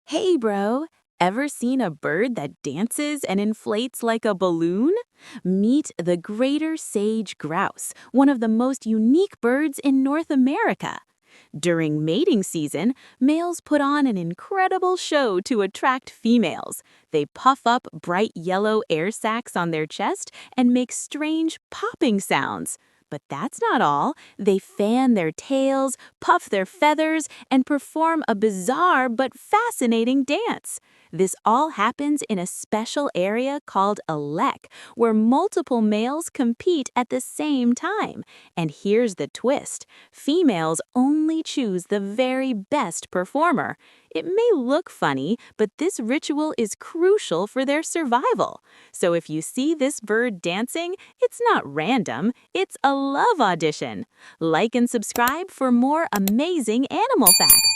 Hey, bro, ever seen a bird that dances and inflates like a balloon? Meet the greater sage grouse, one of the most unique birds in North America. During mating season, males put on an incredible show to attract females. They puff up bright yellow air sacs on their chest and make strange popping sounds. But that's not all. They fan their tails, puff their feathers, and perform a bizarre but fascinating dance. This all happens in a special area called a lek, where multiple males compete at the same time. And here's the twist. Females only choose the very best performer. It may look funny, but this ritual is crucial for their survival. So if you see this bird dancing, it's not random, it's a love audition. Like and subscribe for more amazing animal facts.